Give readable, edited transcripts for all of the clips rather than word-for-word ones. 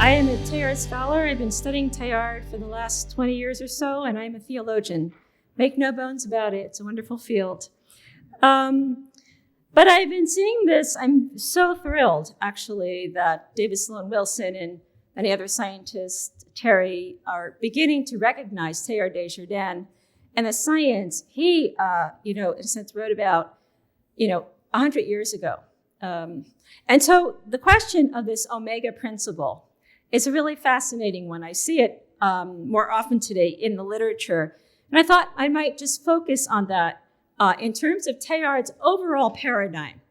I am a Teilhard scholar. I've been studying Teilhard for the last 20 years or so, and I'm a theologian. Make no bones about it. It's a wonderful field. But I've been seeing this. I'm so thrilled, actually, that David Sloan Wilson and many other scientists, Terry, are beginning to recognize Teilhard de Chardin and the science he, in a sense, wrote about, 100 years ago. And so the question of this omega principle is a really fascinating one. I see it more often today in the literature. And I thought I might just focus on that in terms of Teilhard's overall paradigm.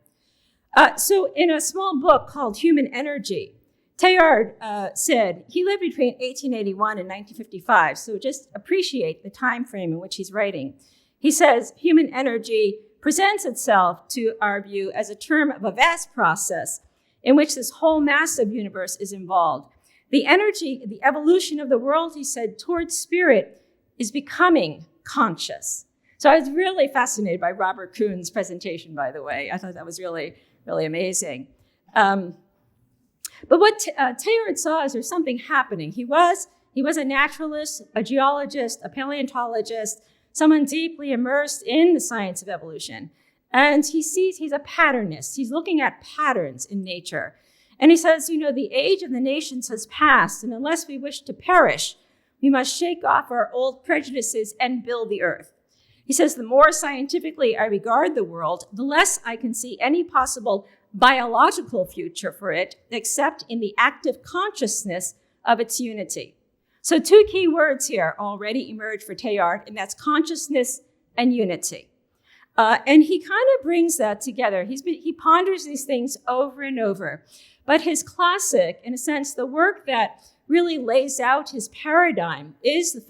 So in a small book called Human Energy, Teilhard said he lived between 1881 and 1955, so just appreciate the time frame in which he's writing. He says, human energy presents itself to our view as a term of a vast process in which this whole massive universe is involved. The energy, the evolution of the world, he said, towards spirit is becoming conscious. So I was really fascinated by Robert Kuhn's presentation, by the way. I thought that was really, really amazing. But what Teilhard saw is there's something happening. He was a naturalist, a geologist, a paleontologist, someone deeply immersed in the science of evolution. And he's a patternist. He's looking at patterns in nature. And he says, the age of the nations has passed, and unless we wish to perish, we must shake off our old prejudices and build the earth. He says, the more scientifically I regard the world, the less I can see any possible biological future for it, except in the active consciousness of its unity. So two key words here already emerge for Teilhard, and that's consciousness and unity. And he kind of brings that together. He ponders these things over and over. But his classic, in a sense, the work that really lays out his paradigm is the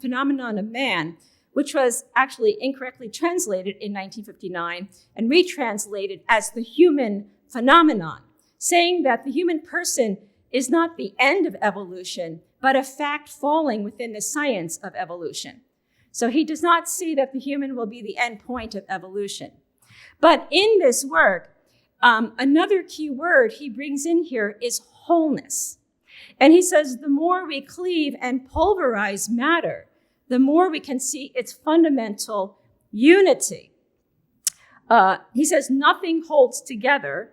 phenomenon of man, which was actually incorrectly translated in 1959 and retranslated as the human phenomenon, saying that the human person is not the end of evolution, but a fact falling within the science of evolution. So he does not see that the human will be the end point of evolution. But in this work, another key word he brings in here is wholeness. And he says, the more we cleave and pulverize matter, the more we can see its fundamental unity. He says nothing holds together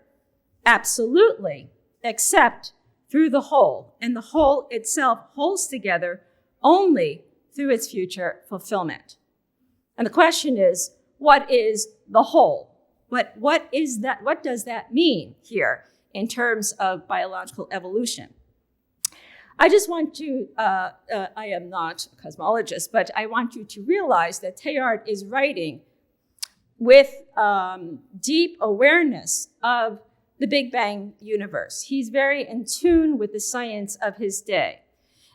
absolutely except through the whole, and the whole itself holds together only through its future fulfillment. And the question is, what is the whole? What is that? What does that mean here in terms of biological evolution? I just want to, I am not a cosmologist, but I want you to realize that Teilhard is writing with deep awareness of the Big Bang universe. He's very in tune with the science of his day.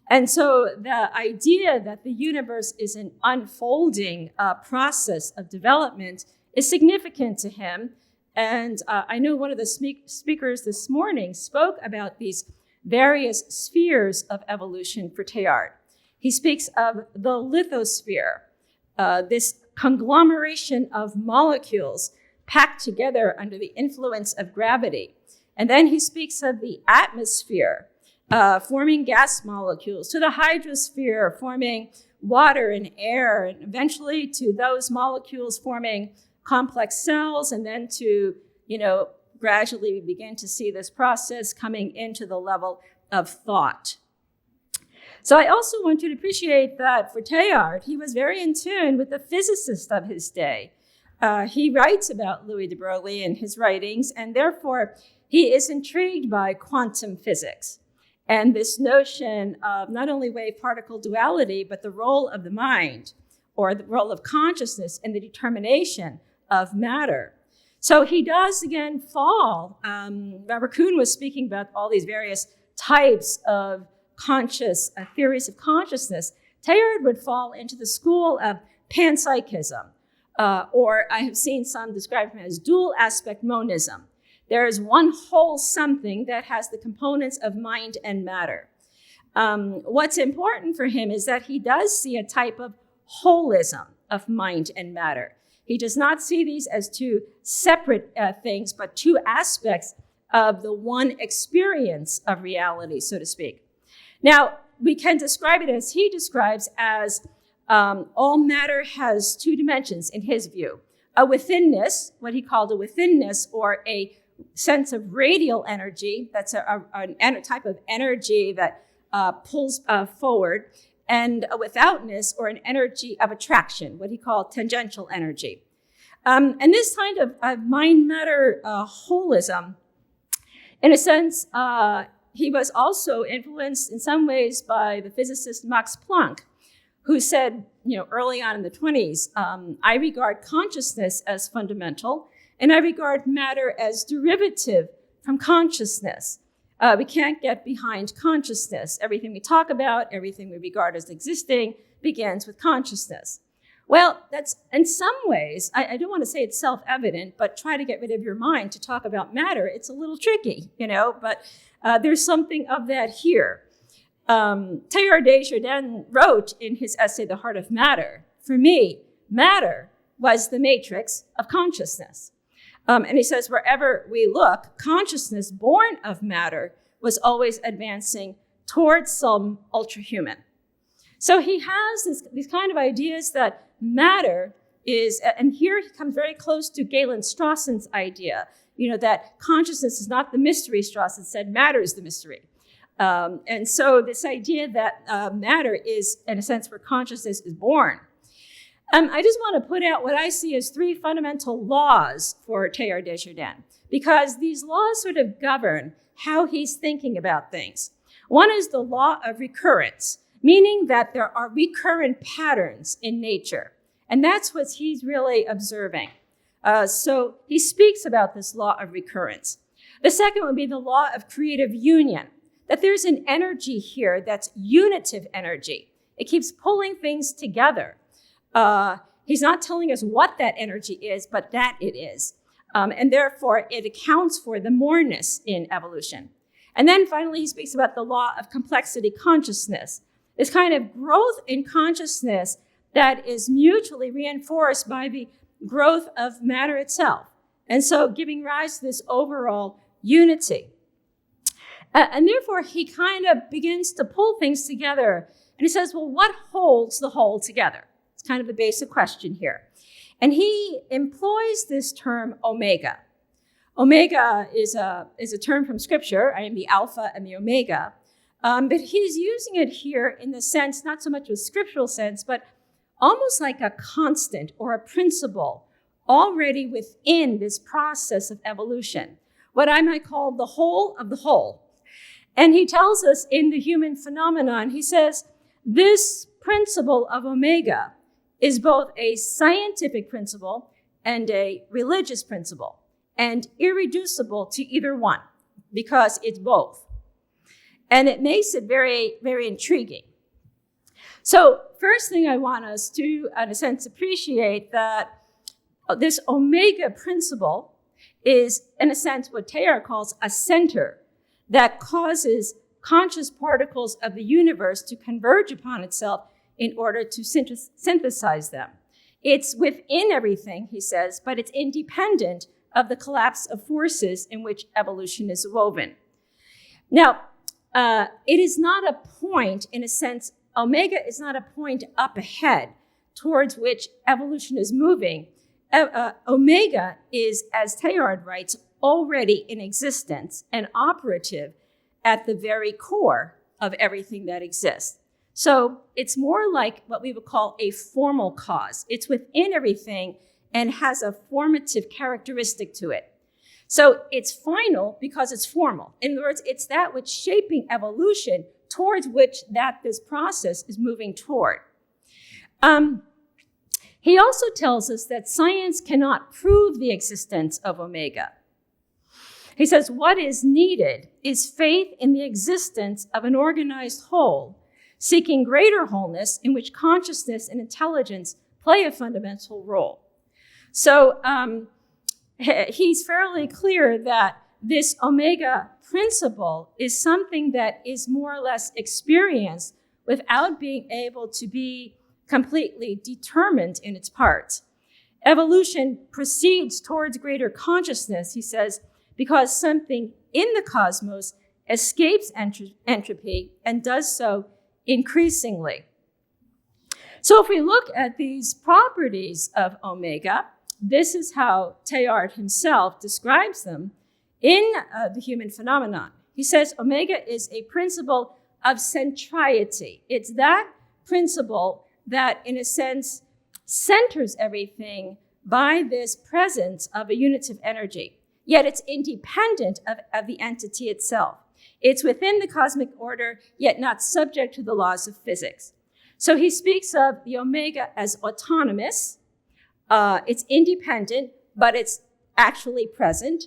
And so the idea that the universe is an unfolding process of development is significant to him. And I know one of the speakers this morning spoke about these various spheres of evolution for Teilhard. He speaks of the lithosphere, this conglomeration of molecules packed together under the influence of gravity. And then he speaks of the atmosphere, forming gas molecules, to the hydrosphere, forming water and air, and eventually to those molecules forming complex cells, and then to, gradually we begin to see this process coming into the level of thought. So I also want you to appreciate that for Teilhard, he was very in tune with the physicists of his day. He writes about Louis de Broglie in his writings, and therefore he is intrigued by quantum physics and this notion of not only wave-particle duality, but the role of the mind, or the role of consciousness in the determination of matter. So he does again fall. Robert Kuhn was speaking about all these various types of conscious theories of consciousness. Teilhard would fall into the school of panpsychism, or I have seen some describe him as dual aspect monism. There is one whole something that has the components of mind and matter. What's important for him is that he does see a type of holism of mind and matter. He does not see these as two separate things, but two aspects of the one experience of reality, so to speak. Now, we can describe it as he describes as all matter has two dimensions in his view. A withinness, what he called a withinness, or a sense of radial energy, that's a type of energy that pulls forward, and a withoutness, or an energy of attraction, what he called tangential energy. And this kind of mind-matter holism, in a sense, he was also influenced in some ways by the physicist Max Planck, who said, early on in the 20s, I regard consciousness as fundamental, and I regard matter as derivative from consciousness. We can't get behind consciousness. Everything we talk about, everything we regard as existing, begins with consciousness. Well, that's, in some ways, I don't want to say it's self-evident, but try to get rid of your mind to talk about matter. It's a little tricky, but there's something of that here. Teilhard de Chardin wrote in his essay, The Heart of Matter, for me, matter was the matrix of consciousness. And he says, wherever we look, consciousness born of matter was always advancing towards some ultra-human. So he has these kind of ideas that matter is, and here he comes very close to Galen Strawson's idea, that consciousness is not the mystery. Strawson said matter is the mystery. And so this idea that matter is, in a sense, where consciousness is born. I just want to put out what I see as three fundamental laws for Teilhard de Chardin, because these laws sort of govern how he's thinking about things. One is the law of recurrence, meaning that there are recurrent patterns in nature. And that's what he's really observing. So he speaks about this law of recurrence. The second would be the law of creative union, that there's an energy here that's unitive energy. It keeps pulling things together. He's not telling us what that energy is, but that it is. And therefore, it accounts for the moreness in evolution. And then finally, he speaks about the law of complexity consciousness, this kind of growth in consciousness that is mutually reinforced by the growth of matter itself. And so giving rise to this overall unity. And therefore, he kind of begins to pull things together. And he says, well, what holds the whole together? It's kind of the basic question here. And he employs this term omega. Omega is a term from scripture. I am the alpha and the omega. But he's using it here in the sense, not so much a scriptural sense, but almost like a constant or a principle already within this process of evolution, what I might call the whole of the whole. And he tells us in the human phenomenon, he says, this principle of omega is both a scientific principle and a religious principle, and irreducible to either one, because it's both. And it makes it very, very intriguing. So first thing I want us to, in a sense, appreciate that this omega principle is, in a sense, what Teilhard calls a center that causes conscious particles of the universe to converge upon itself in order to synthesize them. It's within everything, he says, but it's independent of the collapse of forces in which evolution is woven. Now, it is not a point, in a sense, omega is not a point up ahead towards which evolution is moving. Omega is, as Teilhard writes, already in existence and operative at the very core of everything that exists. So it's more like what we would call a formal cause. It's within everything and has a formative characteristic to it. So it's final because it's formal. In other words, it's that which shaping evolution towards which this process is moving toward. He also tells us that science cannot prove the existence of omega. He says what is needed is faith in the existence of an organized whole, seeking greater wholeness in which consciousness and intelligence play a fundamental role. So he's fairly clear that this omega principle is something that is more or less experienced without being able to be completely determined in its parts. Evolution proceeds towards greater consciousness, he says, because something in the cosmos escapes entropy and does so increasingly. So if we look at these properties of omega, this is how Teilhard himself describes them in the human phenomenon. He says omega is a principle of centrality. It's that principle that, in a sense, centers everything by this presence of a unitive energy. Yet it's independent of the entity itself. It's within the cosmic order, yet not subject to the laws of physics. So he speaks of the omega as autonomous. It's independent, but it's actually present.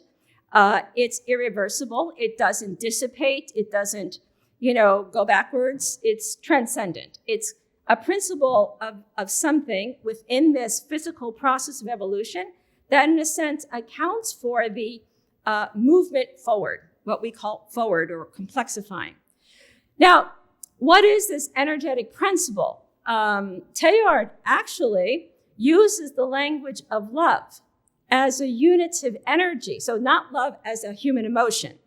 It's irreversible. It doesn't dissipate. It doesn't, go backwards. It's transcendent. It's a principle of something within this physical process of evolution that, in a sense, accounts for the movement forward, what we call forward or complexifying. Now, what is this energetic principle? Teilhard actually uses the language of love as a unitive energy. So not love as a human emotion,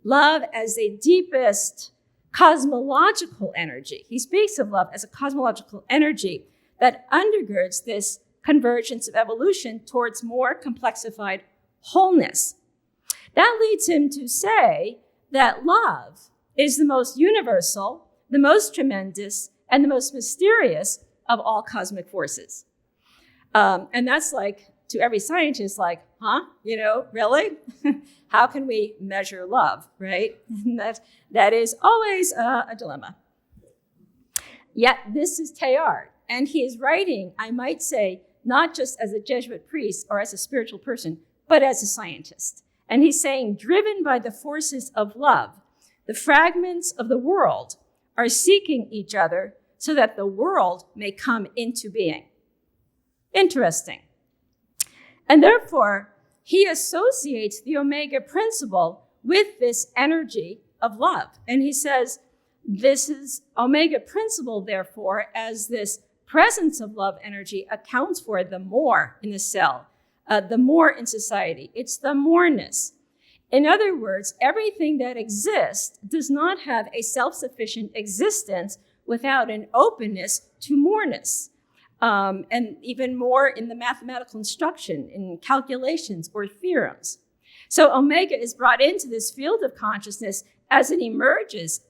love as a deepest cosmological energy. He speaks of love as a cosmological energy that undergirds this convergence of evolution towards more complexified wholeness. That leads him to say that love is the most universal, the most tremendous, and the most mysterious of all cosmic forces. And that's like, to every scientist, like, really? How can we measure love, right? that is always a dilemma. Yet this is Teilhard, and he is writing, I might say, not just as a Jesuit priest or as a spiritual person, but as a scientist. And he's saying, driven by the forces of love, the fragments of the world are seeking each other so that the world may come into being. Interesting. And therefore, he associates the omega principle with this energy of love. And he says, this is omega principle, therefore, as this presence of love energy accounts for the more in the cell, the more in society. It's the moreness. In other words, everything that exists does not have a self-sufficient existence without an openness to moreness. And even more in the mathematical instruction, in calculations or theorems. So omega is brought into this field of consciousness as it emerges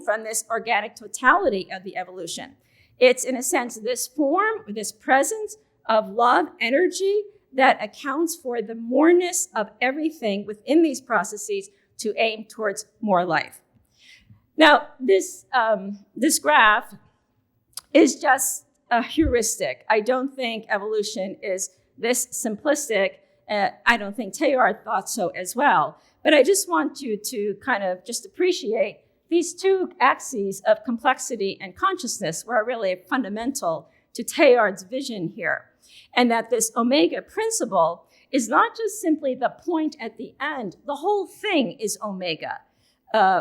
from this organic totality of the evolution. It's, in a sense, this form, this presence of love energy that accounts for the moreness of everything within these processes to aim towards more life. Now, this graph is just a heuristic. I don't think evolution is this simplistic. I don't think Teilhard thought so as well. But I just want you to kind of just appreciate these two axes of complexity and consciousness were really fundamental to Teilhard's vision here. And that this omega principle is not just simply the point at the end. The whole thing is omega,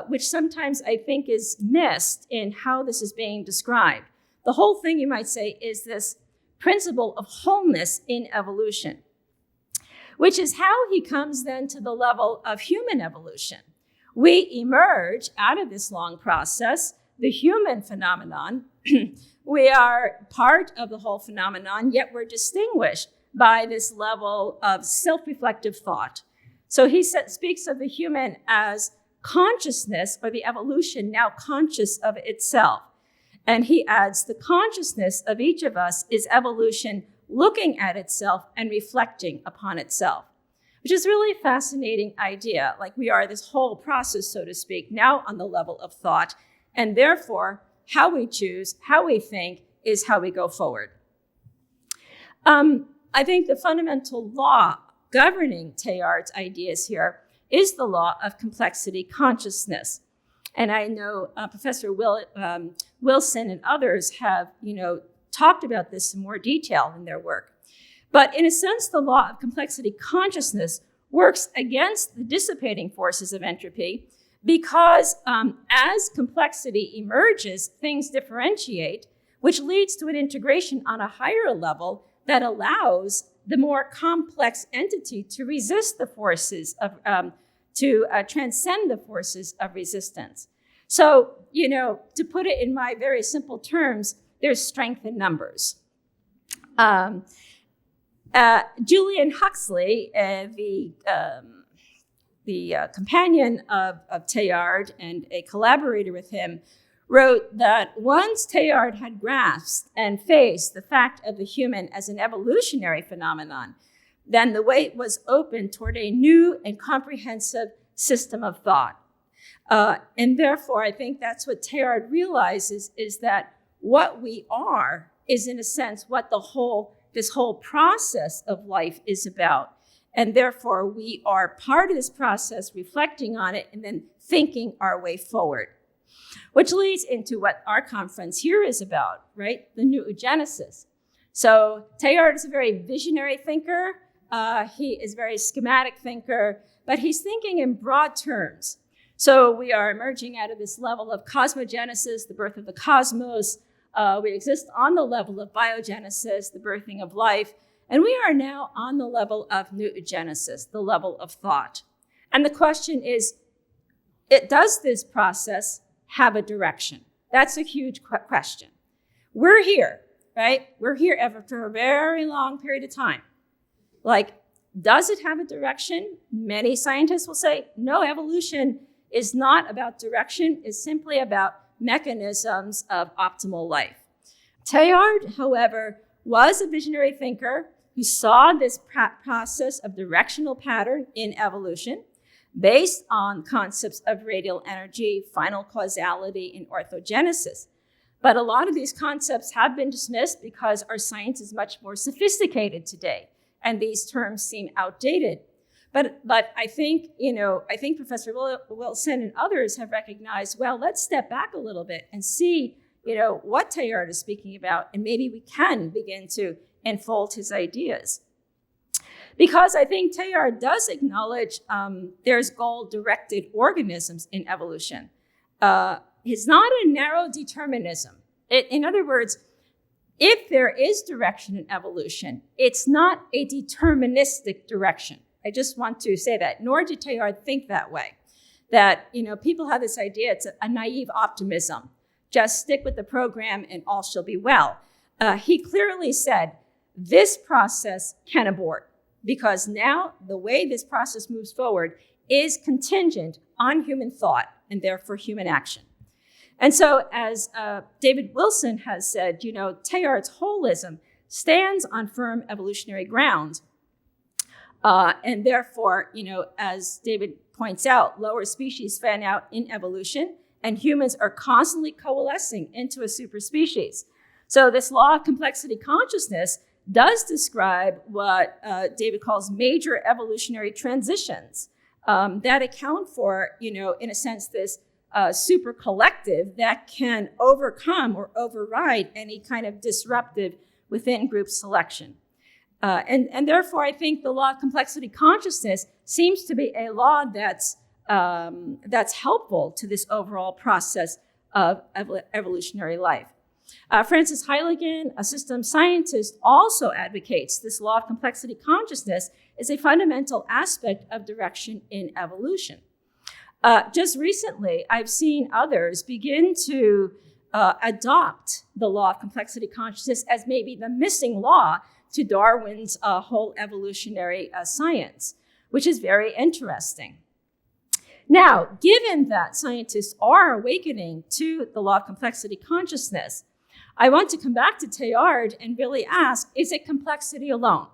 which sometimes I think is missed in how this is being described. The whole thing, you might say, is this principle of wholeness in evolution, which is how he comes then to the level of human evolution. We emerge out of this long process, the human phenomenon. We are part of the whole phenomenon, yet we're distinguished by this level of self-reflective thought. So he speaks of the human as consciousness, or the evolution now conscious of itself. And he adds, the consciousness of each of us is evolution looking at itself and reflecting upon itself, which is really a fascinating idea. Like we are this whole process, so to speak, now on the level of thought. And therefore, how we choose, how we think, is how we go forward. I think the fundamental law governing Teilhard's ideas here is the law of complexity consciousness. And I know Professor Wilson and others have, talked about this in more detail in their work. But in a sense, the law of complexity consciousness works against the dissipating forces of entropy because as complexity emerges, things differentiate, which leads to an integration on a higher level that allows the more complex entity to resist the forces of to transcend the forces of resistance. So, to put it in my very simple terms, there's strength in numbers. Julian Huxley, the companion of Teilhard and a collaborator with him, wrote that once Teilhard had grasped and faced the fact of the human as an evolutionary phenomenon, then the way was open toward a new and comprehensive system of thought. And therefore, I think that's what Teilhard realizes, is that what we are is, in a sense, what this whole process of life is about. And therefore, we are part of this process, reflecting on it, and then thinking our way forward. Which leads into what our conference here is about, right? The Noogenesis. So Teilhard is a very visionary thinker. He is a very schematic thinker, but he's thinking in broad terms. So we are emerging out of this level of cosmogenesis, the birth of the cosmos. We exist on the level of biogenesis, the birthing of life. And we are now on the level of Noogenesis, the level of thought. And the question is, does this process have a direction? That's a huge question. We're here, right? We're here after a very long period of time. Does it have a direction? Many scientists will say, no, evolution is not about direction. It's simply about mechanisms of optimal life. Teilhard, however, was a visionary thinker who saw this process of directional pattern in evolution based on concepts of radial energy, final causality, and orthogenesis. But a lot of these concepts have been dismissed because our science is much more sophisticated today, and these terms seem outdated. But I think, Professor Wilson and others have recognized, well, let's step back a little bit and see, what Teilhard is speaking about, and maybe we can begin to unfold his ideas. Because I think Teilhard does acknowledge there's goal-directed organisms in evolution. It's not a narrow determinism. In other words, if there is direction in evolution, it's not a deterministic direction. I just want to say that, nor did Teilhard think that way. That, people have this idea, it's a naive optimism. Just stick with the program and all shall be well. He clearly said, this process can abort, because now the way this process moves forward is contingent on human thought and therefore human action. And so, as David Wilson has said, Teilhard's holism stands on firm evolutionary ground. And therefore, as David points out, lower species fan out in evolution, and humans are constantly coalescing into a superspecies. So this law of complexity consciousness does describe what David calls major evolutionary transitions that account for, in a sense, this super collective that can overcome or override any kind of disruptive within group selection. And therefore, I think the law of complexity consciousness seems to be a law that's helpful to this overall process of evolutionary life. Francis Heiligen, a systems scientist, also advocates this law of complexity consciousness as a fundamental aspect of direction in evolution. Just recently, I've seen others begin to adopt the law of complexity consciousness as maybe the missing law to Darwin's whole evolutionary science, which is very interesting. Now, given that scientists are awakening to the law of complexity consciousness, I want to come back to Teilhard and really ask, is it complexity alone?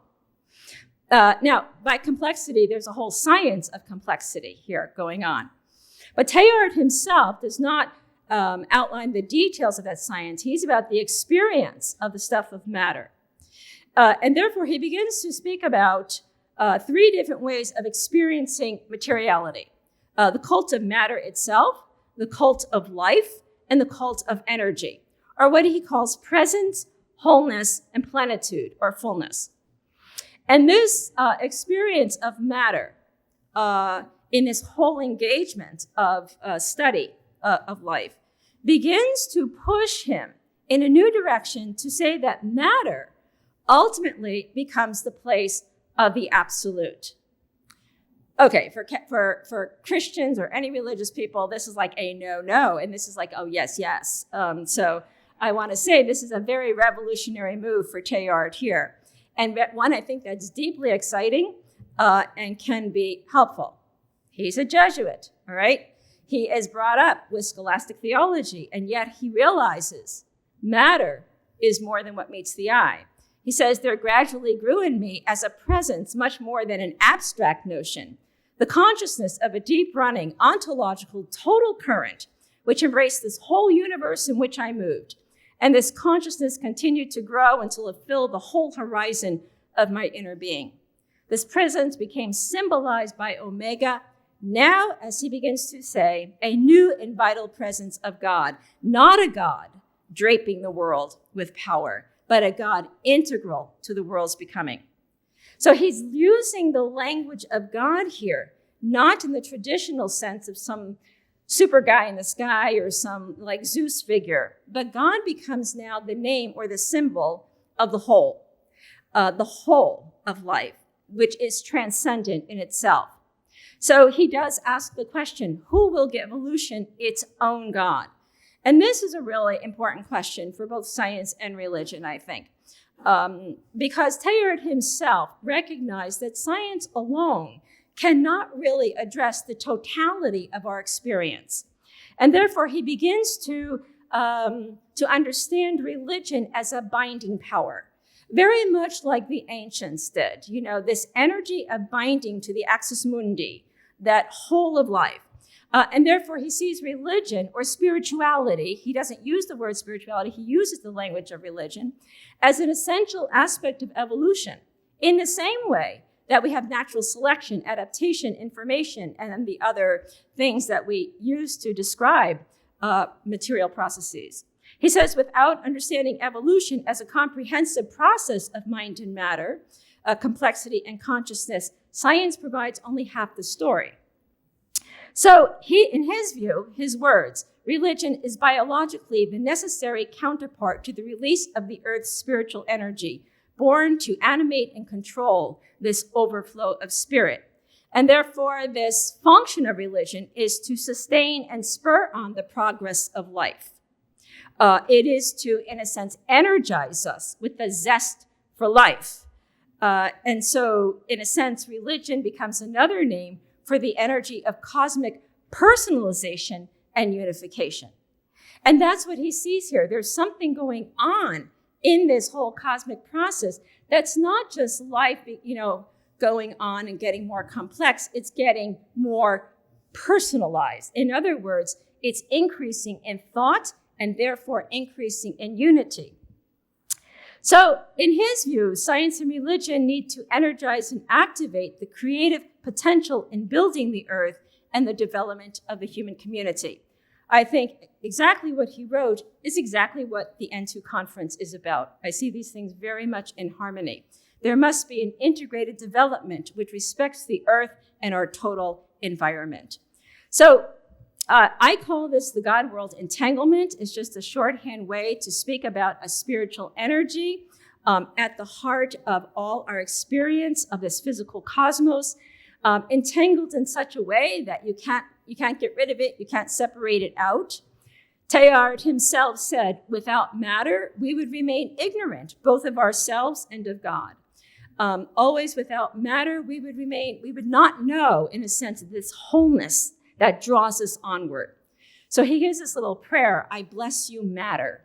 Now, by complexity, there's a whole science of complexity here going on. But Teilhard himself does not outline the details of that science. He's about the experience of the stuff of matter. And therefore, he begins to speak about 3 different ways of experiencing materiality. The cult of matter itself, the cult of life, and the cult of energy, or what he calls presence, wholeness, and plenitude, or fullness. And this experience of matter in this whole engagement of study of life begins to push him in a new direction to say that matter ultimately becomes the place of the absolute. Okay, for Christians or any religious people, this is like a no, and this is like, oh, yes. So I want to say this is a very revolutionary move for Teilhard here. And one I think that's deeply exciting and can be helpful. He's a Jesuit, all right? He is brought up with scholastic theology, and yet he realizes matter is more than what meets the eye. He says, there gradually grew in me as a presence much more than an abstract notion, the consciousness of a deep-running, ontological, total current, which embraced this whole universe in which I moved. And this consciousness continued to grow until it filled the whole horizon of my inner being. This presence became symbolized by Omega, now, as he begins to say, a new and vital presence of God, not a God draping the world with power, but a God integral to the world's becoming. So he's using the language of God here, not in the traditional sense of some super guy in the sky or some like Zeus figure, but God becomes now the name or the symbol of the whole of life, which is transcendent in itself. So he does ask the question, who will give evolution its own God? And this is a really important question for both science and religion, I think, because Teilhard himself recognized that science alone cannot really address the totality of our experience. And therefore, he begins to understand religion as a binding power, very much like the ancients did. You know, this energy of binding to the axis mundi, that whole of life. And therefore, he sees religion or spirituality, he doesn't use the word spirituality, he uses the language of religion, as an essential aspect of evolution, in the same way that we have natural selection, adaptation, information, and then the other things that we use to describe material processes. He says, without understanding evolution as a comprehensive process of mind and matter, complexity and consciousness, science provides only half the story. So in his view, his words, religion is biologically the necessary counterpart to the release of the earth's spiritual energy, born to animate and control this overflow of spirit. And therefore, this function of religion is to sustain and spur on the progress of life. It is to, in a sense, energize us with the zest for life. And so, in a sense, religion becomes another name for the energy of cosmic personalization and unification. And that's what he sees here. There's something going on in this whole cosmic process that's not just life, going on and getting more complex. It's getting more personalized. In other words, it's increasing in thought and therefore increasing in unity. So in his view, science and religion need to energize and activate the creative potential in building the earth and the development of the human community. I think exactly what he wrote is exactly what the N2 conference is about. I see these things very much in harmony. There must be an integrated development which respects the earth and our total environment. So I call this the God world entanglement. It's just a shorthand way to speak about a spiritual energy at the heart of all our experience of this physical cosmos, entangled in such a way that you can't get rid of it, you can't separate it out. Teilhard himself said, without matter, we would remain ignorant, both of ourselves and of God. Always without matter, we would not know, in a sense, this wholeness that draws us onward. So he gives this little prayer, I bless you, matter,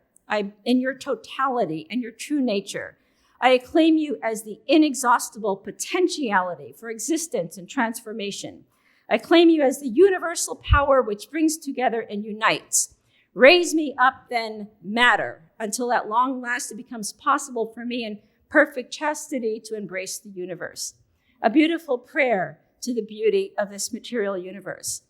in your totality and your true nature. I acclaim you as the inexhaustible potentiality for existence and transformation. I claim you as the universal power which brings together and unites. Raise me up then, matter, until at long last it becomes possible for me in perfect chastity to embrace the universe. A beautiful prayer to the beauty of this material universe.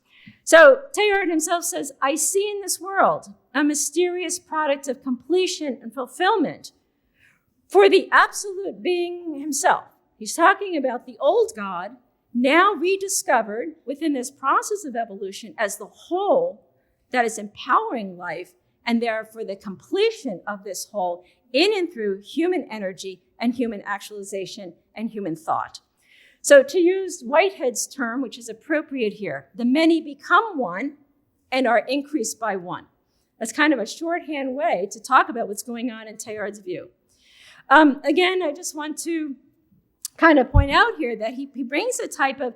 So Teilhard himself says, I see in this world a mysterious product of completion and fulfillment for the absolute being himself. He's talking about the old God, now rediscovered within this process of evolution as the whole that is empowering life, and therefore the completion of this whole in and through human energy and human actualization and human thought. So to use Whitehead's term, which is appropriate here, the many become one and are increased by one. That's kind of a shorthand way to talk about what's going on in Teilhard's view. Again, I just want to kind of point out here that he brings a type of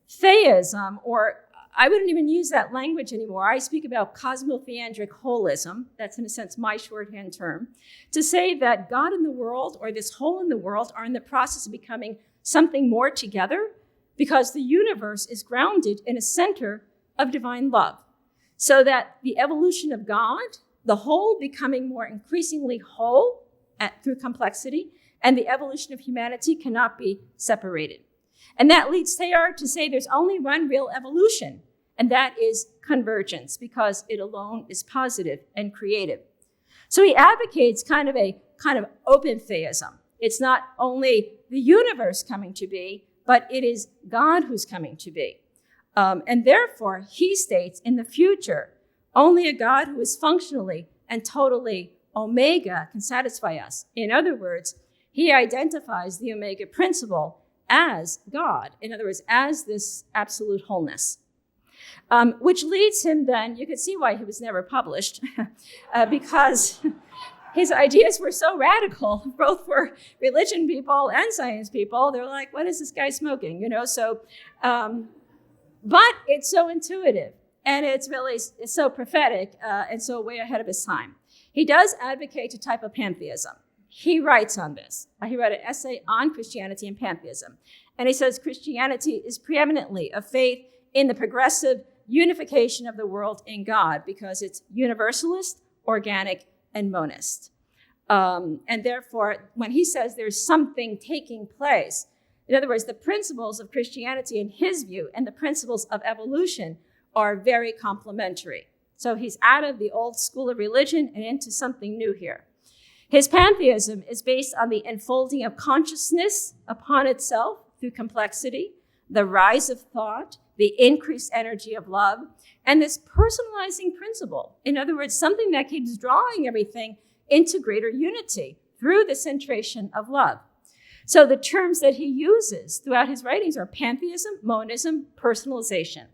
theism, or I wouldn't even use that language anymore. I speak about cosmotheandric holism. That's in a sense my shorthand term, to say that God in the world, or this whole in the world, are in the process of becoming something more together because the universe is grounded in a center of divine love. So that the evolution of God, the whole becoming more increasingly whole through complexity, and the evolution of humanity cannot be separated. And that leads Teilhard to say there's only one real evolution, and that is convergence, because it alone is positive and creative. So he advocates kind of open theism. It's not only the universe coming to be, but it is God who's coming to be. And therefore, he states in the future, only a God who is functionally and totally omega can satisfy us. In other words, he identifies the omega principle as God. In other words, as this absolute wholeness. Which leads him then, you can see why he was never published, because his ideas were so radical, both for religion people and science people. They're like, what is this guy smoking? But it's so intuitive, and it's so prophetic, and so way ahead of his time. He does advocate a type of pantheism. He writes on this. He wrote an essay on Christianity and pantheism. And he says Christianity is preeminently a faith in the progressive unification of the world in God, because it's universalist, organic, and monist. And therefore, when he says there's something taking place, in other words, the principles of Christianity in his view and the principles of evolution are very complementary. So he's out of the old school of religion and into something new here. His pantheism is based on the enfolding of consciousness upon itself through complexity, the rise of thought, the increased energy of love, and this personalizing principle. In other words, something that keeps drawing everything into greater unity through the centration of love. So the terms that he uses throughout his writings are pantheism, monism, personalization.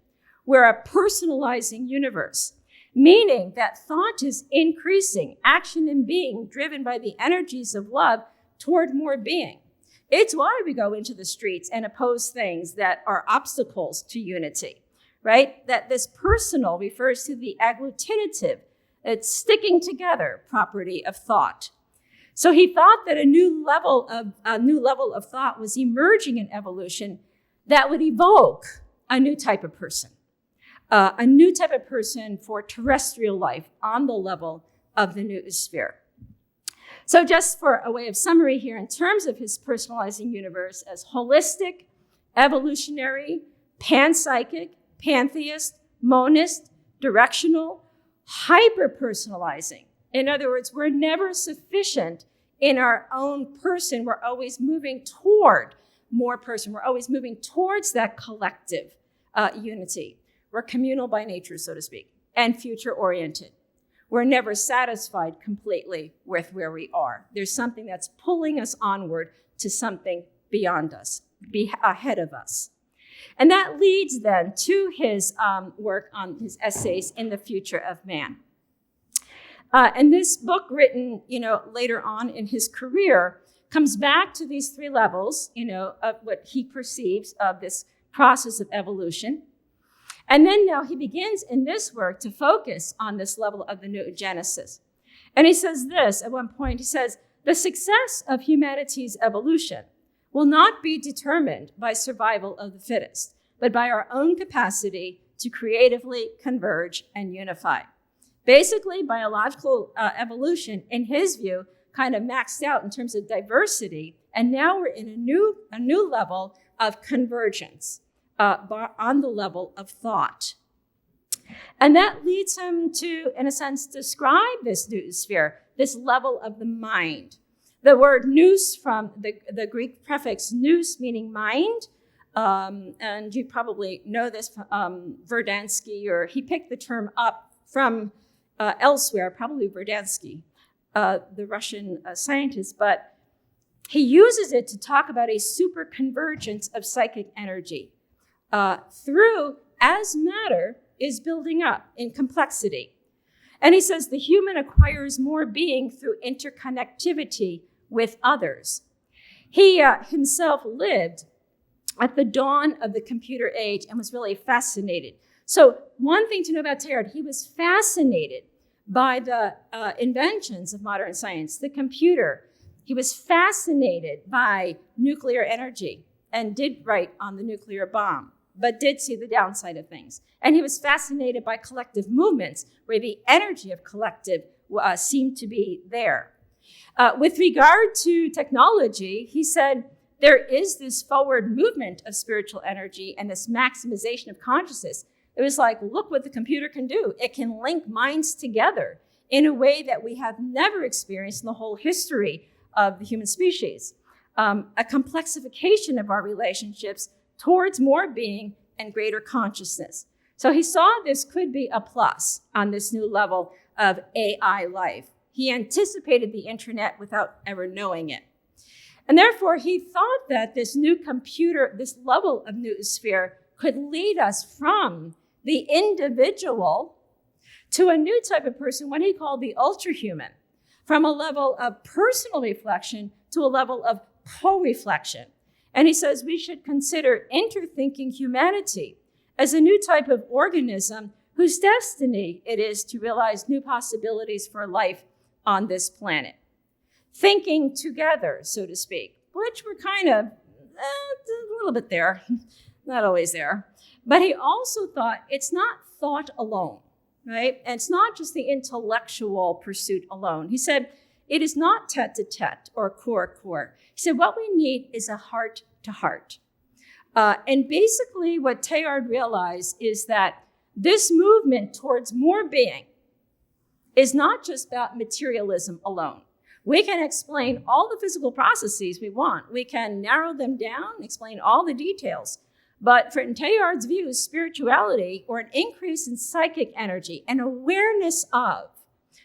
We're a personalizing universe, meaning that thought is increasing, action and being driven by the energies of love toward more being. It's why we go into the streets and oppose things that are obstacles to unity, right? That this personal refers to the agglutinative, it's sticking together property of thought. So he thought that a new level of thought was emerging in evolution that would evoke a new type of person. A new type of person for terrestrial life on the level of the noosphere. So just for a way of summary here, in terms of his personalizing universe as holistic, evolutionary, panpsychic, pantheist, monist, directional, hyper-personalizing. In other words, we're never sufficient in our own person. We're always moving toward more person. We're always moving towards that collective unity. We're communal by nature, so to speak, and future-oriented. We're never satisfied completely with where we are. There's something that's pulling us onward to something beyond us, ahead of us. And that leads then to his work on his essays in the future of man. And this book, written, later on in his career, comes back to these three levels, of what he perceives of this process of evolution. And then now he begins in this work to focus on this level of the Noogenesis. And he says this at one point, he says, the success of humanity's evolution will not be determined by survival of the fittest, but by our own capacity to creatively converge and unify. Basically, biological evolution, in his view, kind of maxed out in terms of diversity, and now we're in a new level of convergence. On the level of thought. And that leads him to, in a sense, describe this noosphere, this level of the mind. The word nous, from the Greek prefix nous, meaning mind, and you probably know this from Verdansky, or he picked the term up from elsewhere, probably Verdansky, the Russian scientist, but he uses it to talk about a super convergence of psychic energy through as matter is building up in complexity. And he says the human acquires more being through interconnectivity with others. He himself lived at the dawn of the computer age and was really fascinated. So one thing to know about Teilhard, he was fascinated by the inventions of modern science, the computer. He was fascinated by nuclear energy and did write on the nuclear bomb, but did see the downside of things. And he was fascinated by collective movements where the energy of collective seemed to be there. With regard to technology, he said, there is this forward movement of spiritual energy and this maximization of consciousness. It was like, look what the computer can do. It can link minds together in a way that we have never experienced in the whole history of the human species. A complexification of our relationships towards more being and greater consciousness. So he saw this could be a plus on this new level of AI life. He anticipated the internet without ever knowing it. And therefore, he thought that this new computer, this level of Noosphere, could lead us from the individual to a new type of person, what he called the ultra-human, from a level of personal reflection to a level of co-reflection. And he says we should consider interthinking humanity as a new type of organism whose destiny it is to realize new possibilities for life on this planet. Thinking together, so to speak, which we're kind of a little bit there, not always there. But he also thought it's not thought alone, right? And it's not just the intellectual pursuit alone. He said, it is not tete-to-tete or core-core. He said, what we need is a heart-to-heart. And basically what Teilhard realized is that this movement towards more being is not just about materialism alone. We can explain all the physical processes we want. We can narrow them down, explain all the details. But for Teilhard's view, spirituality, or an increase in psychic energy and awareness of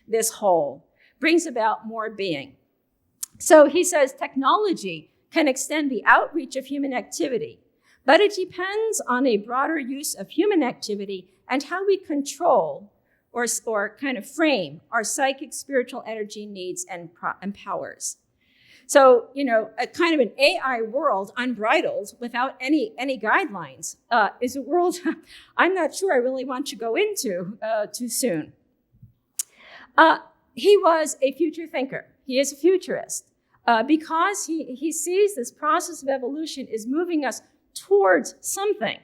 this whole, brings about more being. So he says technology can extend the outreach of human activity, but it depends on a broader use of human activity and how we control or kind of frame our psychic spiritual energy needs and powers. So, a kind of an AI world unbridled without any guidelines is a world I'm not sure I really want to go into too soon. He was a future thinker. He is a futurist because he sees this process of evolution is moving us towards something.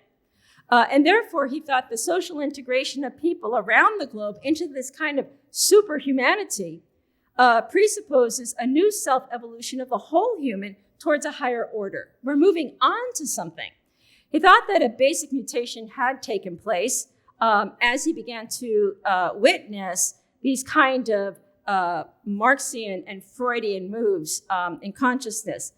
And therefore, he thought the social integration of people around the globe into this kind of superhumanity presupposes a new self-evolution of the whole human towards a higher order. We're moving on to something. He thought that a basic mutation had taken place as he began to witness these kind of Marxian and Freudian moves in consciousness.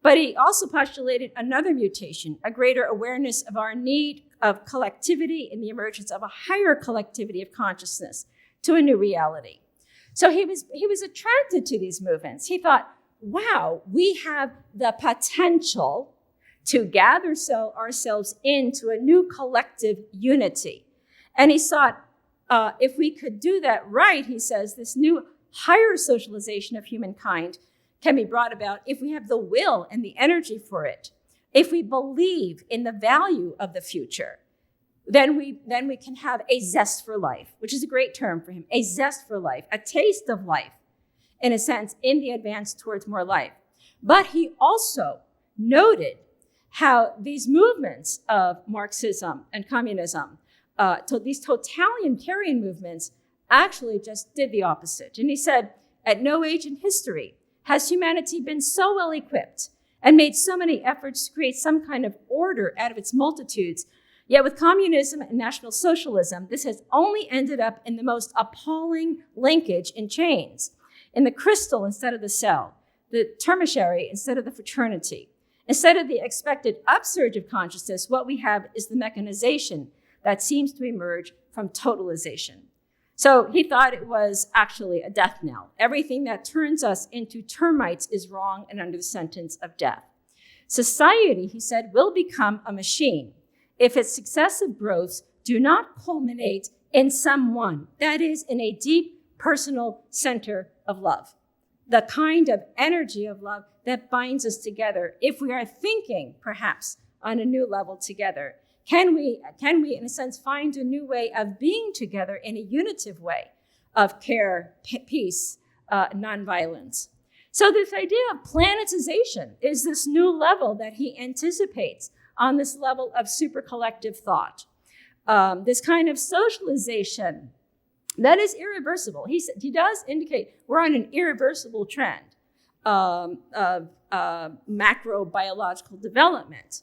But he also postulated another mutation, a greater awareness of our need of collectivity and the emergence of a higher collectivity of consciousness to a new reality. So he was attracted to these movements. He thought, wow, we have the potential to gather ourselves into a new collective unity. And he thought, if we could do that right, he says, this new higher socialization of humankind can be brought about if we have the will and the energy for it. If we believe in the value of the future, then we can have a zest for life, which is a great term for him, a zest for life, a taste of life, in a sense, in the advance towards more life. But he also noted how these movements of Marxism and communism, these totalitarian movements, actually just did the opposite. And he said, at no age in history has humanity been so well equipped and made so many efforts to create some kind of order out of its multitudes. Yet with communism and National Socialism, this has only ended up in the most appalling linkage in chains, in the crystal instead of the cell, the tertiary instead of the fraternity. Instead of the expected upsurge of consciousness, what we have is the mechanization that seems to emerge from totalization. So he thought it was actually a death knell. Everything that turns us into termites is wrong and under the sentence of death. Society, he said, will become a machine if its successive growths do not culminate in someone, that is, in a deep personal center of love, the kind of energy of love that binds us together. If we are thinking, perhaps, on a new level together, can we, in a sense, find a new way of being together in a unitive way of care, peace, nonviolence? So this idea of planetization is this new level that he anticipates on this level of super collective thought. This kind of socialization that is irreversible. He does indicate we're on an irreversible trend of macrobiological development.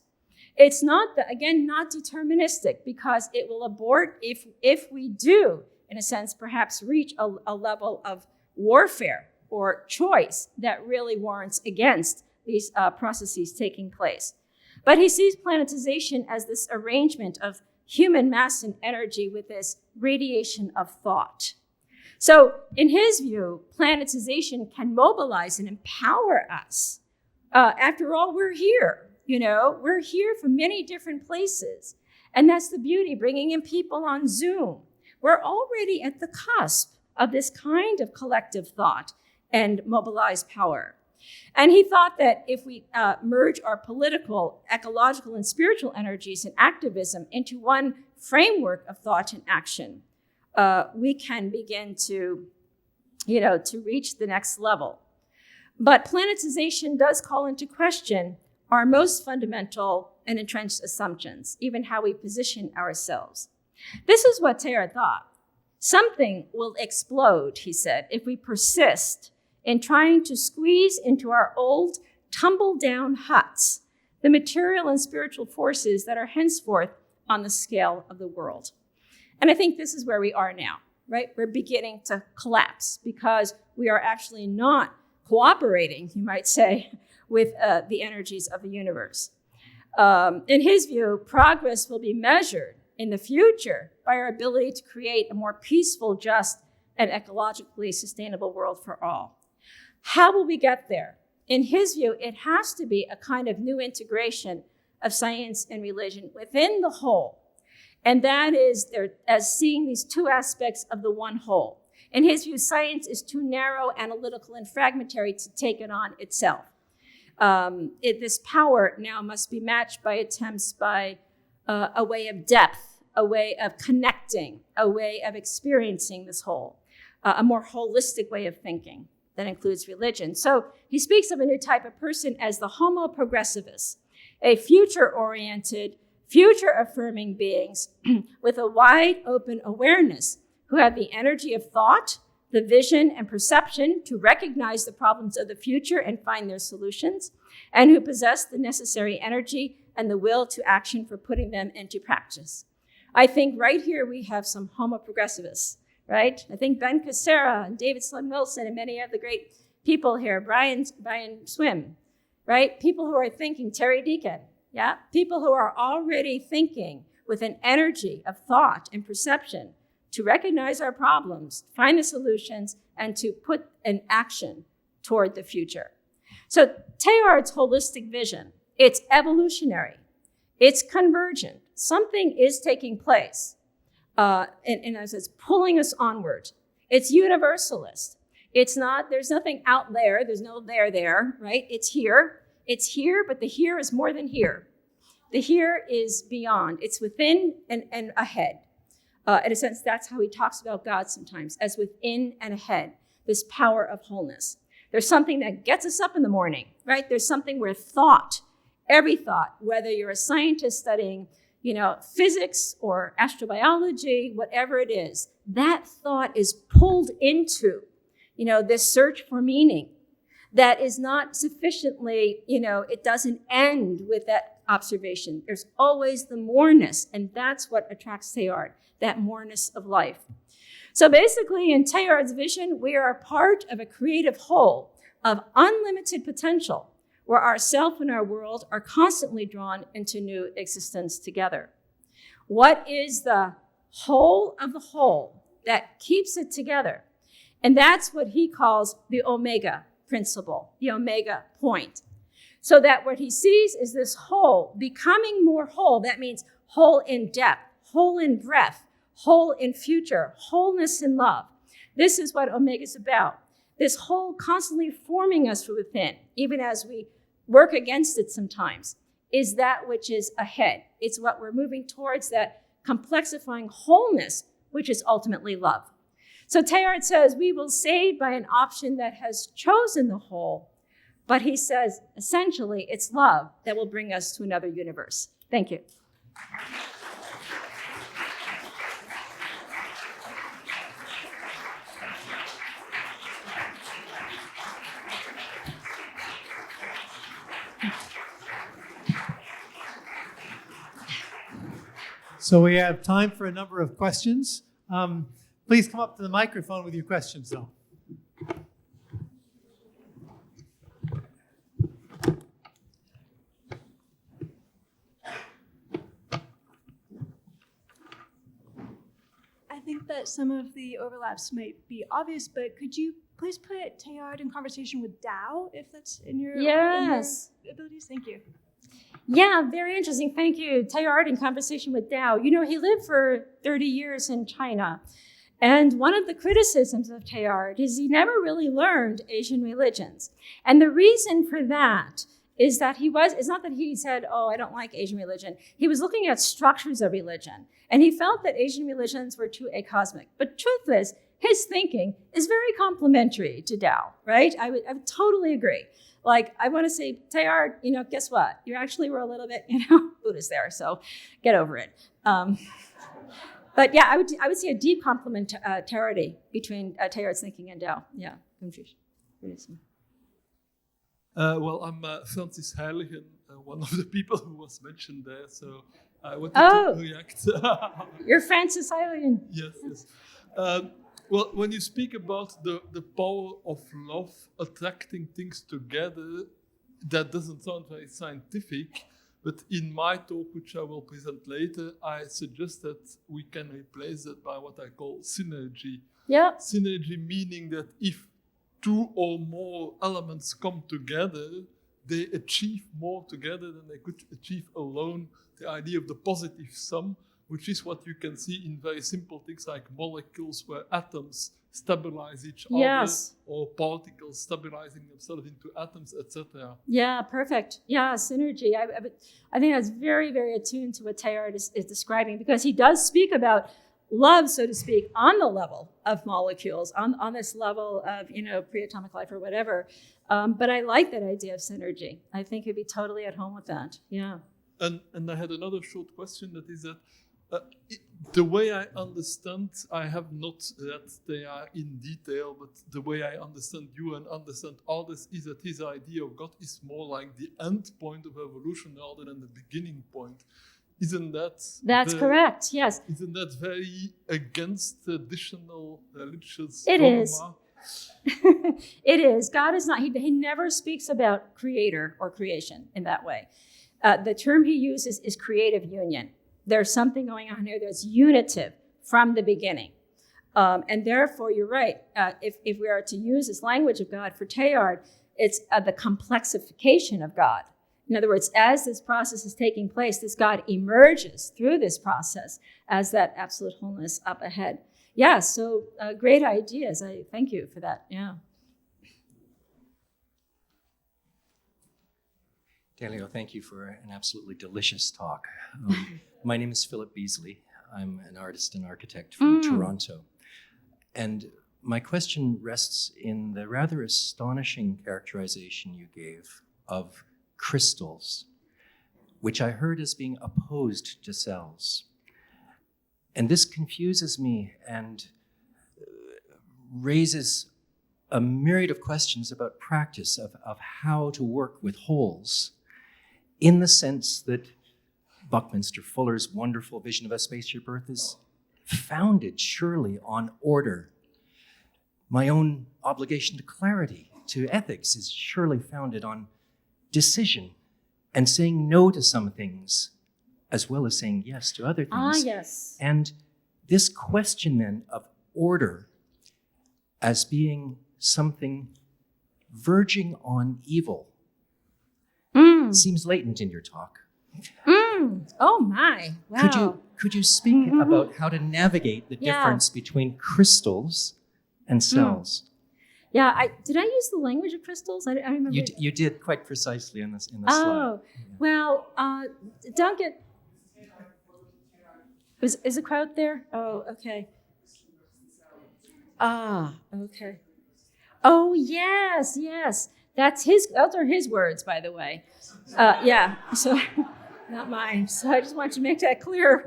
It's not deterministic, because it will abort if we do, in a sense, perhaps reach a level of warfare or choice that really warrants against these processes taking place. But he sees planetization as this arrangement of human mass and energy with this radiation of thought. So in his view, planetization can mobilize and empower us. After all, we're here. We're here from many different places. And that's the beauty, bringing in people on Zoom. We're already at the cusp of this kind of collective thought and mobilized power. And he thought that if we merge our political, ecological, and spiritual energies and activism into one framework of thought and action, we can begin to reach the next level. But planetization does call into question our most fundamental and entrenched assumptions, even how we position ourselves. This is what Teilhard thought. Something will explode, he said, if we persist in trying to squeeze into our old, tumble-down huts the material and spiritual forces that are henceforth on the scale of the world. And I think this is where we are now, right? We're beginning to collapse because we are actually not cooperating, you might say, with the energies of the universe. In his view, progress will be measured in the future by our ability to create a more peaceful, just, and ecologically sustainable world for all. How will we get there? In his view, it has to be a kind of new integration of science and religion within the whole. And that is as seeing these two aspects of the one whole. In his view, science is too narrow, analytical, and fragmentary to take it on itself. This power now must be matched by attempts by a way of depth, a way of connecting, a way of experiencing this whole, a more holistic way of thinking that includes religion. So he speaks of a new type of person as the homo progressivist, a future-oriented, future-affirming beings with a wide open awareness who have the energy of thought, the vision and perception to recognize the problems of the future and find their solutions, and who possess the necessary energy and the will to action for putting them into practice. I think right here we have some homo progressivists, right? I think Ben Cassera and David Sloan Wilson and many of the great people here, Brian Swim, right? People who are thinking, Terry Deacon, yeah? People who are already thinking with an energy of thought and perception to recognize our problems, find the solutions, and to put an action toward the future. So Teilhard's holistic vision, it's evolutionary, it's convergent. Something is taking place, and as it's pulling us onward. It's universalist. There's nothing out there, there's no there, right? It's here, but the here is more than here. The here is beyond, it's within and ahead. In a sense, that's how he talks about God sometimes, as within and ahead, this power of wholeness. There's something that gets us up in the morning, right? There's something where thought, every thought, whether you're a scientist studying, physics or astrobiology, whatever it is, that thought is pulled into, this search for meaning that is not sufficiently, it doesn't end with that observation. There's always the moreness, and that's what attracts Teilhard, that moreness of life. So basically, in Teilhard's vision, we are a part of a creative whole of unlimited potential, where ourself and our world are constantly drawn into new existence together. What is the whole of the whole? that keeps it together. And that's what he calls the omega principle, the omega point. So that what he sees is this whole becoming more whole. That means whole in depth, whole in breadth, whole in future, wholeness in love. This is what omega is about. This whole constantly forming us from within, even as we work against it sometimes, is that which is ahead. It's what we're moving towards, that complexifying wholeness, which is ultimately love. So Teilhard says we will save by an option that has chosen the whole, but he says essentially it's love that will bring us to another universe. Thank you. So we have time for a number of questions. Please come up to the microphone with your questions, though. I think that some of the overlaps might be obvious, but could you please put Teilhard in conversation with Tao, if that's in your, Yes. in your abilities? Thank you. Yeah, very interesting. Thank you. Teilhard in conversation with Tao. You know, he lived for 30 years in China. And one of the criticisms of Teilhard is he never really learned Asian religions. And the reason for that is that it's not that he said, oh, I don't like Asian religion. He was looking at structures of religion. And he felt that Asian religions were too acosmic. But truth is, his thinking is very complementary to Tao, right? I would totally agree. Like, I want to say, Teilhard, guess what? You actually were a little bit, Buddhist there, so get over it. But yeah, I would see a deep complementarity between Teilhard's thinking and Tao. Yeah. Well, I'm Francis Heiligen, one of the people who was mentioned there, so I wanted to react. You're Francis Heiligen. Yes. Well, when you speak about the power of love attracting things together, that doesn't sound very scientific, but in my talk, which I will present later, I suggest that we can replace it by what I call synergy. Yeah. Synergy meaning that if two or more elements come together, they achieve more together than they could achieve alone. The idea of the positive sum, which is what you can see in very simple things like molecules where atoms stabilize each other, or particles stabilizing themselves into atoms, etc. Yeah, perfect. Yeah, synergy. I think that's very, very attuned to what Teilhard is describing, because he does speak about love, so to speak, on the level of molecules, on this level of, pre-atomic life or whatever. But I like that idea of synergy. I think you'd be totally at home with that. Yeah. And I had another short question, that is that the way I understand, I have not read they are in detail, but the way I understand you and understand others is that his idea of God is more like the end point of evolution rather than the beginning point. Isn't that... That's correct, yes. Isn't that very against traditional religious It dogma? is. It is. God is not, he never speaks about creator or creation in that way. The term he uses is creative union. There's something going on here that's unitive from the beginning. And therefore, you're right. If we are to use this language of God for Teilhard, it's the complexification of God. In other words, as this process is taking place, this God emerges through this process as that absolute wholeness up ahead. Yeah, so great ideas. I thank you for that. Yeah. Delio, thank you for an absolutely delicious talk. My name is Philip Beasley. I'm an artist and architect from Toronto. And my question rests in the rather astonishing characterization you gave of crystals, which I heard as being opposed to cells. And this confuses me and raises a myriad of questions about practice of how to work with wholes, in the sense that Buckminster Fuller's wonderful vision of a spaceship Earth is founded surely on order. My own obligation to clarity, to ethics, is surely founded on decision and saying no to some things, as well as saying yes to other things. Yes. And this question then of order as being something verging on evil. Seems latent in your talk. Oh my! Wow. Could you speak about how to navigate the difference between crystals and cells? Yeah, did I use the language of crystals? I remember. You did quite precisely in the slide. Oh, well, don't get. Is the crowd there? Oh, okay. Okay. Oh, yes. Those are his words, by the way. Yeah, so not mine. So I just want to make that clear.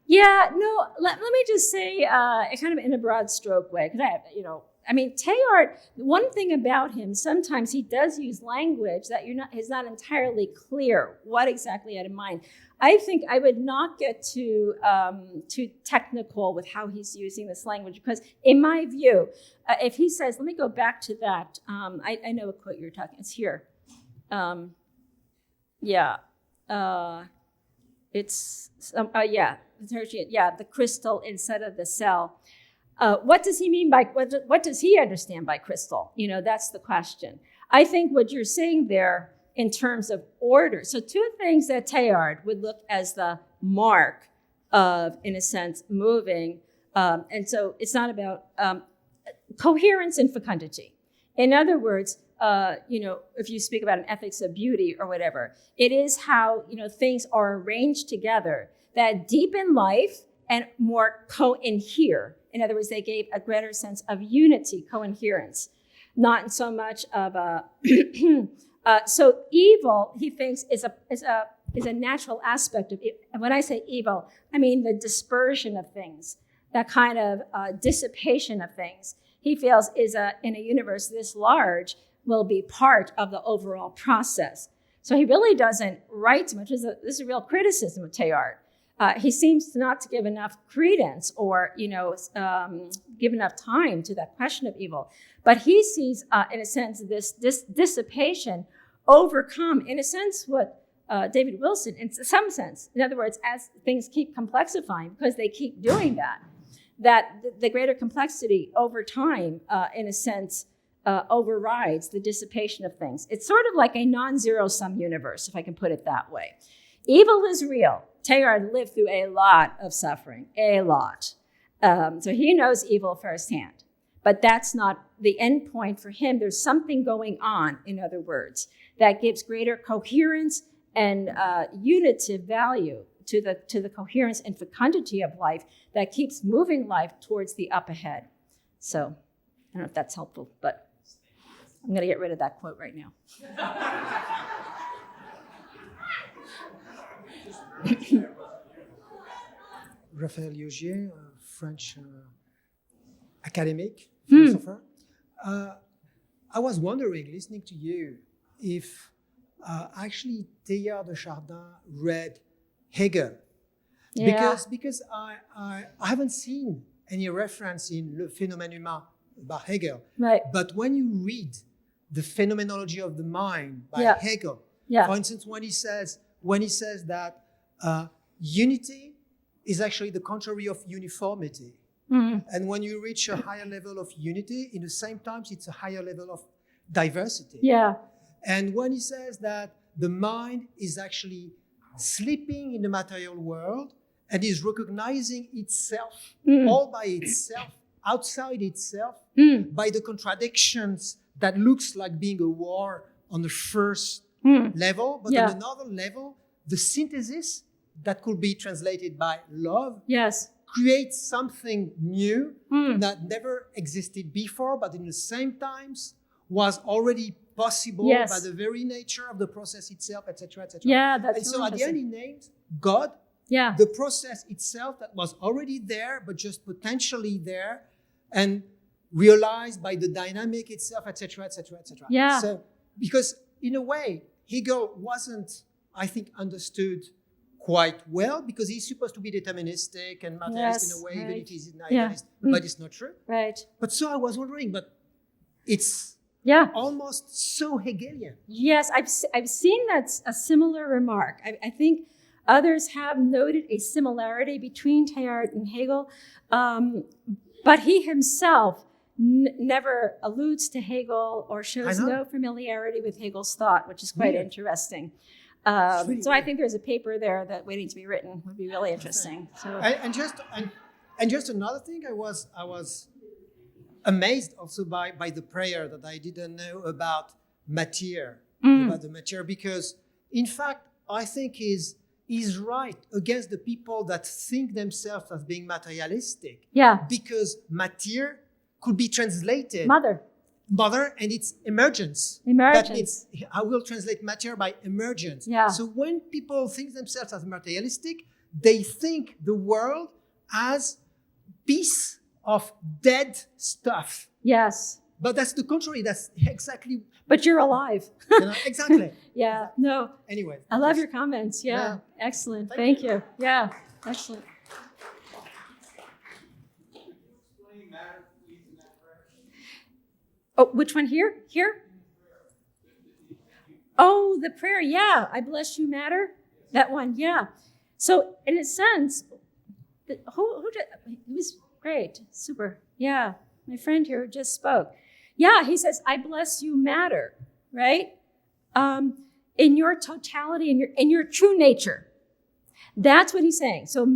Yeah, no, let me just say, kind of in a broad stroke way, because Teilhard, one thing about him, sometimes he does use language that is not entirely clear what exactly he had in mind. I think I would not get too technical with how he's using this language, because in my view, if he says, let me go back to that, I know what quote you're talking, it's here. The crystal instead of the cell. What does he mean by, what does he understand by crystal? That's the question. I think what you're saying there in terms of order, so two things that Teilhard would look as the mark of, in a sense, moving. And so it's not about coherence and fecundity. In other words, if you speak about an ethics of beauty or whatever, it is how, things are arranged together that deepen life and more co-inhere. In other words, they gave a greater sense of unity, coherence, not so much of a. So evil, he thinks, is a natural aspect of it. And when I say evil, I mean the dispersion of things, that kind of dissipation of things. He feels in a universe this large will be part of the overall process. So he really doesn't write so much. This is a real criticism of Teilhard. He seems not to give enough credence or, give enough time to that question of evil. But he sees, in a sense, this dissipation overcome, in a sense, what David Wilson, in some sense, in other words, as things keep complexifying, because they keep doing that the greater complexity over time, in a sense, overrides the dissipation of things. It's sort of like a non-zero-sum universe, if I can put it that way. Evil is real. Teilhard lived through a lot of suffering, a lot. So he knows evil firsthand. But that's not the end point for him. There's something going on, in other words, that gives greater coherence and unitive value to the coherence and fecundity of life that keeps moving life towards the up ahead. So I don't know if that's helpful, but I'm going to get rid of that quote right now. Raphael Yogier, a French academic, philosopher. I was wondering, listening to you, if actually Teilhard de Chardin read Hegel. Yeah. Because I haven't seen any reference in Le Phénomène Humain by Hegel. Right. But when you read the Phenomenology of the Mind by Hegel, for instance, when he says that unity is actually the contrary of uniformity. Mm-hmm. And when you reach a higher level of unity, in the same time, it's a higher level of diversity. Yeah. And when he says that the mind is actually sleeping in the material world and is recognizing itself all by itself, outside itself, by the contradictions that looks like being a war on the first level, but on another level, the synthesis that could be translated by love creates something new that never existed before, but in the same times was already possible by the very nature of the process itself, etc., etc. Yeah, that's and so at the end he named God, Yeah. the process itself that was already there, but just potentially there, and realized by the dynamic itself, etc., etc., etc. Yeah. So, because in a way, Hegel wasn't, I think, understood quite well, because he's supposed to be deterministic and materialist in a way, even if he's an idealist, but it's not true. Right. But so I was wondering, but it's almost so Hegelian. Yes, I've seen that a similar remark. I think Others have noted a similarity between Teilhard and Hegel, but he himself never alludes to Hegel or shows no familiarity with Hegel's thought, which is quite interesting. So I think there's a paper there that waiting to be written would be really interesting. So and just another thing, I was amazed also by the prayer that I didn't know about matière, about the matière, because in fact I think he's right against the people that think themselves as being materialistic. Yeah. Because matière could be translated mother, and it's emergence. Emergence. That means I will translate matter by emergence. Yeah. So when people think themselves as materialistic, they think the world as piece of dead stuff. Yes. But that's the contrary. That's exactly. But you're alive. Exactly. Yeah. No. Anyway. I love your comments. Yeah. Excellent. Thank you. Yeah. Excellent. Oh, which one here? Here? Oh, the prayer. Yeah. I bless you, matter. That one. Yeah. So in a sense, who did, it was great. Super. Yeah. My friend here just spoke. Yeah. He says, I bless you, matter. Right? In your totality, in your true nature. That's what he's saying. So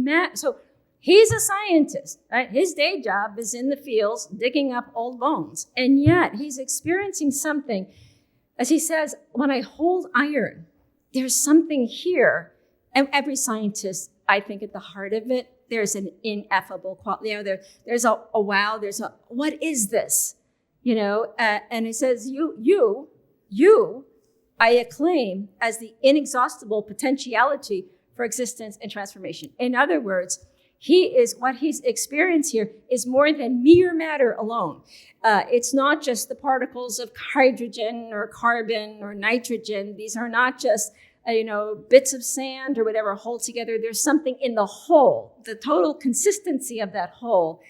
he's a scientist, right? His day job is in the fields digging up old bones. And yet he's experiencing something. As he says, when I hold iron, there's something here. And every scientist, I think at the heart of it, there's an ineffable quality. There's a wow, there's a, what is this? And he says, you, I acclaim as the inexhaustible potentiality for existence and transformation. In other words, what he's experienced here is more than mere matter alone. It's not just the particles of hydrogen or carbon or nitrogen. These are not just, bits of sand or whatever hold together. There's something in the whole, the total consistency of that whole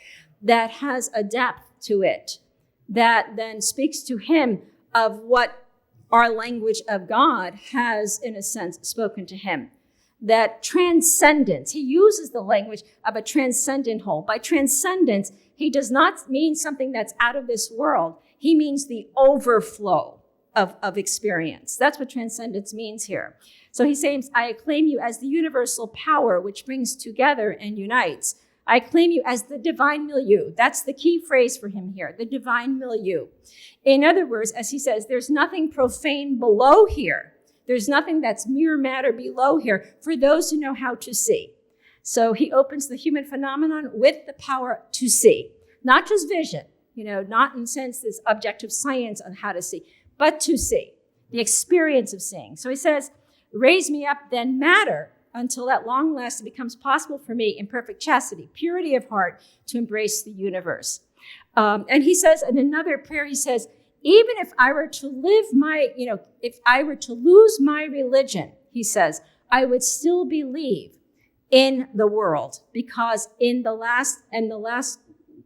that has a depth to it that then speaks to him of what our language of God has, in a sense, spoken to him. That transcendence, he uses the language of a transcendent whole. By transcendence, he does not mean something that's out of this world. He means the overflow of experience. That's what transcendence means here. So he says, I acclaim you as the universal power which brings together and unites. I claim you as the divine milieu. That's the key phrase for him here, the divine milieu. In other words, as he says, there's nothing profane below here. There's nothing that's mere matter below here for those who know how to see. So he opens the human phenomenon with the power to see, not just vision, not in sense this objective science on how to see, but to see, the experience of seeing. So he says, raise me up then matter until at long last it becomes possible for me in perfect chastity, purity of heart to embrace the universe. And he says in another prayer, he says, even if I were to if I were to lose my religion, he says, I would still believe in the world, because in the last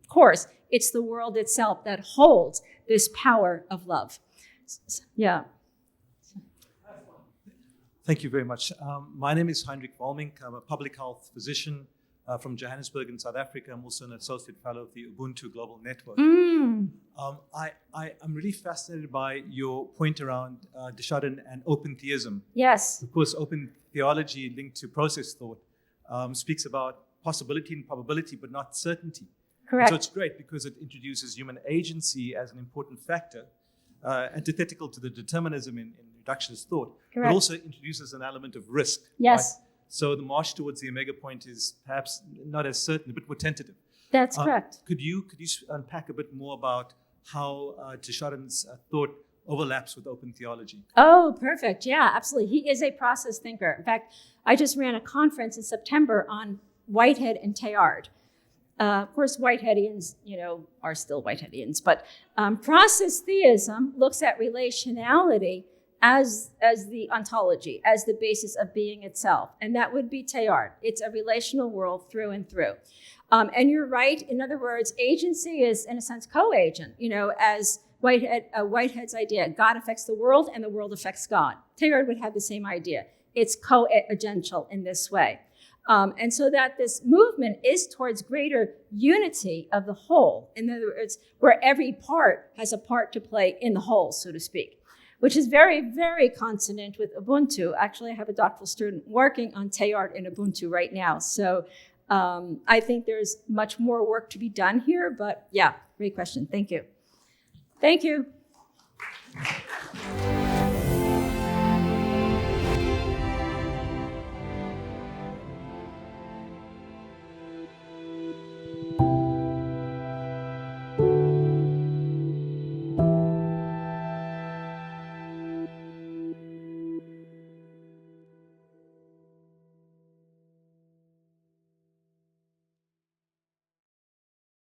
course, it's the world itself that holds this power of love. Yeah. Thank you very much. My name is Heinrich Wolmink. I'm a public health physician from Johannesburg in South Africa. I'm also an associate fellow of the Ubuntu Global Network. I'm really fascinated by your point around de Chardin and open theism. Yes. Of course, open theology linked to process thought speaks about possibility and probability, but not certainty. Correct. And so it's great because it introduces human agency as an important factor, antithetical to the determinism in reductionist thought, Correct. but also introduces an element of risk. Yes. Right? So the march towards the omega point is perhaps not as certain, a bit more tentative. That's correct. Could you unpack a bit more about how de Chardin's thought overlaps with open theology? Oh, perfect. Yeah, absolutely. He is a process thinker. In fact, I just ran a conference in September on Whitehead and Teilhard. Of course, Whiteheadians, are still Whiteheadians, but process theism looks at relationality as the ontology, as the basis of being itself. And that would be Teilhard. It's a relational world through and through. And you're right. In other words, agency is, in a sense, co-agent, as Whitehead's idea. God affects the world and the world affects God. Teilhard would have the same idea. it's co-agential in this way. And so that this movement is towards greater unity of the whole. In other words, where every part has a part to play in the whole, so to speak, which is very, very consonant with Ubuntu. Actually, I have a doctoral student working on Teilhard in Ubuntu right now. So I think there's much more work to be done here, but yeah, great question. Thank you. Thank you.